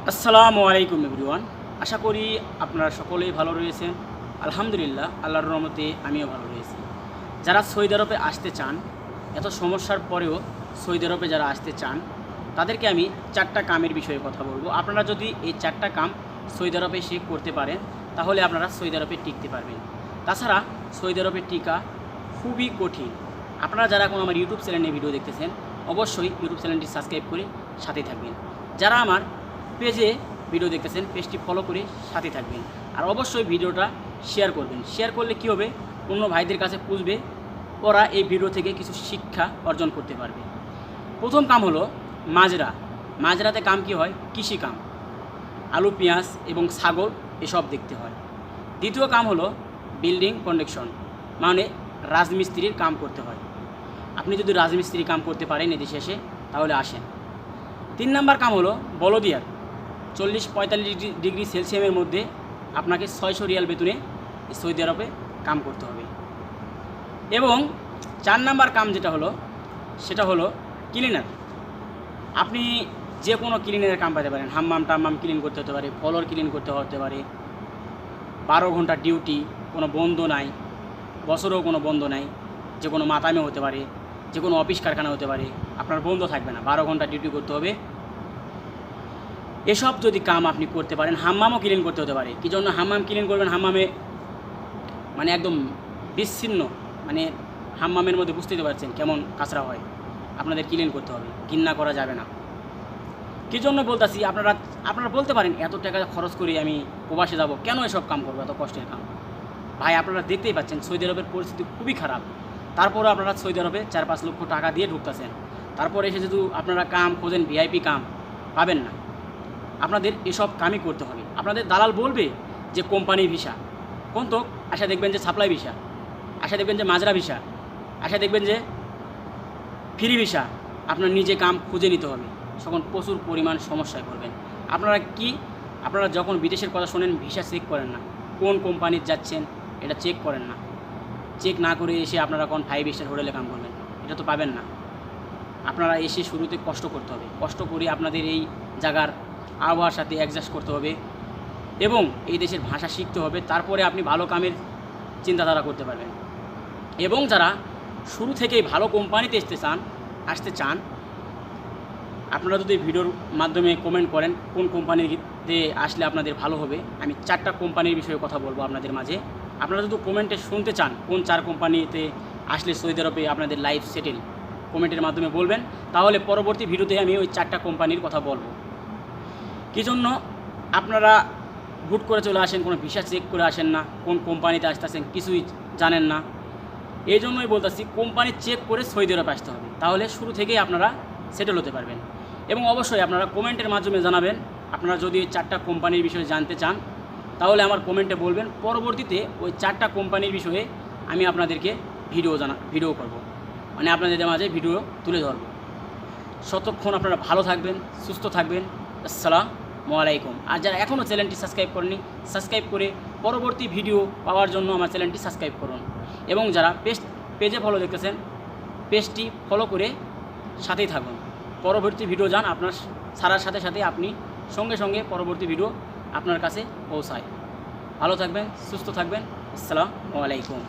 আসসালামু আলাইকুম এভরিওয়ান। আশা করি আপনারা সকলেই ভালো রয়েছেন। আলহামদুলিল্লাহ, আল্লাহর রহমতে আমিও ভালো রয়েছি। যারা সৌদি আরবে আসতে চান, এত সমস্যার পরেও সৌদি আরবে যারা আসতে চান, তাদেরকে আমি 4টা কামের বিষয়ে কথা বলবো। আপনারা যদি এই 4টা কাম সৌদি আরবে এসে করতে পারেন, তাহলে আপনারা সৌদি আরবে টিকতে পারবেন। তাছাড়া সৌদি আরবে টিকা খুবই কঠিন। আপনারা যারা এখন আমার ইউটিউব চ্যানেলে ভিডিও দেখতেছেন, অবশ্যই ইউটিউব চ্যানেলটি সাবস্ক্রাইব করে সাথে থাকবেন। যারা আমার পেজে ভিডিও দেখতেছেন, পেজটি ফলো করে সাথে থাকবেন। আর অবশ্যই ভিডিওটা শেয়ার করবেন। শেয়ার করলে কী হবে, অন্য ভাইদের কাছে পুষবে, ওরা এই ভিডিও থেকে কিছু শিক্ষা অর্জন করতে পারবে। প্রথম কাম হলো মাজরা। মাজরাতে কাম কি হয়? কৃষি কাম, আলু পেঁয়াজ এবং ছাগল এসব দেখতে হয়। দ্বিতীয় কাম হলো বিল্ডিং কনস্ট্রাকশন, মানে রাজমিস্ত্রির কাম করতে হয়। আপনি যদি রাজমিস্ত্রি কাম করতে পারেন এদেশে এসে, তাহলে আসেন। 3 নাম্বার কাম হলো বলদিয়ার। 40-45 ডিগ্রি সেলসিয়াসের মধ্যে আপনাকে 600 রিয়াল বেতনে সৌদি আরবে কাম করতে হবে। এবং 4 নাম্বার কাম যেটা হলো, সেটা হলো ক্লিনার। আপনি যে কোনো ক্লিনারের কাম পাইতে পারেন। হাম্মাম টাম্মাম ক্লিন করতে হতে পারে, ফ্লোর ক্লিন করতে হতে পারে। 12 ঘন্টা ডিউটি, কোনো বন্ধ নাই, বছরেও কোনো বন্ধ নাই। যে কোনো মাতামে হতে পারে, যে কোনো অফিস কারখানা হতে পারে, আপনার বন্ধ থাকবে না, 12 ঘন্টা ডিউটি করতে হবে। এসব যদি কাম আপনি করতে পারেন, হাম্মামও ক্লিন করতে হতে পারে। কী জন্য হাম্মাম ক্লিন করবেন? হাম্মামে মানে একদম বিচ্ছিন্ন, মানে হাম্মামের মধ্যে বুঝতেই পারছেন কেমন কাঁচরা হয়, আপনাদের ক্লিন করতে হবে, ঘৃণা করা যাবে না। কী জন্য বলতেছি, আপনারা বলতে পারেন এত টাকা খরচ করে আমি প্রবাসে যাব, কেন এসব কাম করবো, এত কষ্টের কাম? ভাই, আপনারা দেখতেই পাচ্ছেন সৌদি আরবের পরিস্থিতি খুবই খারাপ। তারপরে আপনারা সৌদি আরবে 4-5 লক্ষ টাকা দিয়ে ঢুকতেছেন। তারপরে এসে যদি আপনারা কাম খোঁজেন, ভিআইপি কাম পাবেন না। আপনাদের এসব কামই করতে হবে। আপনাদের দালাল বলবে যে কোম্পানি ভিসা, কোন তো আশা দেখবেন যে সাপ্লাই ভিসা, আশা দেখবেন যে মাজরা ভিসা, আশা দেখবেন যে ফ্রি ভিসা। আপনার নিজে কাম খুঁজে নিতে হবে, তখন প্রচুর পরিমাণ সমস্যায় পড়বেন। আপনারা যখন বিদেশের কথা শোনেন, ভিসা চেক করেন না, কোন কোম্পানির যাচ্ছেন এটা চেক করেন না। চেক না করে এসে আপনারা কোন 5 স্টার হোটেলে কাম করবেন, এটা তো পাবেন না। আপনারা এসে শুরুতে কষ্ট করতে হবে, কষ্ট করে আপনাদের এই জায়গার আবহাওয়ার সাথে অ্যাডজাস্ট করতে হবে এবং এই দেশের ভাষা শিখতে হবে। তারপরে আপনি ভালো কামের চিন্তাধারা করতে পারবেন। এবং যারা শুরু থেকেই ভালো কোম্পানিতে আসতে চান, আপনারা যদি ভিডিওর মাধ্যমে কমেন্ট করেন কোন কোম্পানিতে আসলে আপনাদের ভালো হবে, আমি 4টা কোম্পানির বিষয়ে কথা বলবো আপনাদের মাঝে। আপনারা যদি কমেন্টে শুনতে চান কোন 4 কোম্পানিতে আসলে সৌদি আরবে আপনাদের লাইফ সেটেল, কমেন্টের মাধ্যমে বলবেন, তাহলে পরবর্তী ভিডিওতে আমি ওই 4টা কোম্পানির কথা বলবো। কী জন্য আপনারা হুট করে চলে আসেন, কোনো ভিসা চেক করে আসেন না, কোন কোম্পানিতে আসতেছেন কিছুই জানেন না। এই জন্যই বলতেছি, কোম্পানি চেক করে সৌদি আরবে আসতে হবে, তাহলে শুরু থেকেই আপনারা সেটেল হতে পারবেন। এবং অবশ্যই আপনারা কমেন্টের মাধ্যমে জানাবেন, আপনারা যদি 4টা কোম্পানির বিষয়ে জানতে চান, তাহলে আমার কমেন্টে বলবেন। পরবর্তীতে ওই 4টা কোম্পানির বিষয়ে আমি আপনাদেরকে ভিডিও করব, মানে আপনাদের মাঝে ভিডিও তুলে ধরব। ততক্ষণ আপনারা ভালো থাকবেন, সুস্থ থাকবেন। আসসালামু আলাইকুম। আর যারা এখনও চ্যানেলটি সাবস্ক্রাইব করেনি, সাবস্ক্রাইব করে পরবর্তী ভিডিও পাওয়ার জন্য আমার চ্যানেলটি সাবস্ক্রাইব করুন। এবং যারা পেজে ফলো দেখতেছেন, পেজটি ফলো করে সাথেই থাকুন। পরবর্তী ভিডিও আপনার ছাড়ার সাথে সাথে আপনি সঙ্গে সঙ্গে পরবর্তী ভিডিও আপনার কাছে পৌঁছায়। ভালো থাকবেন, সুস্থ থাকবেন। আসসালামু আলাইকুম।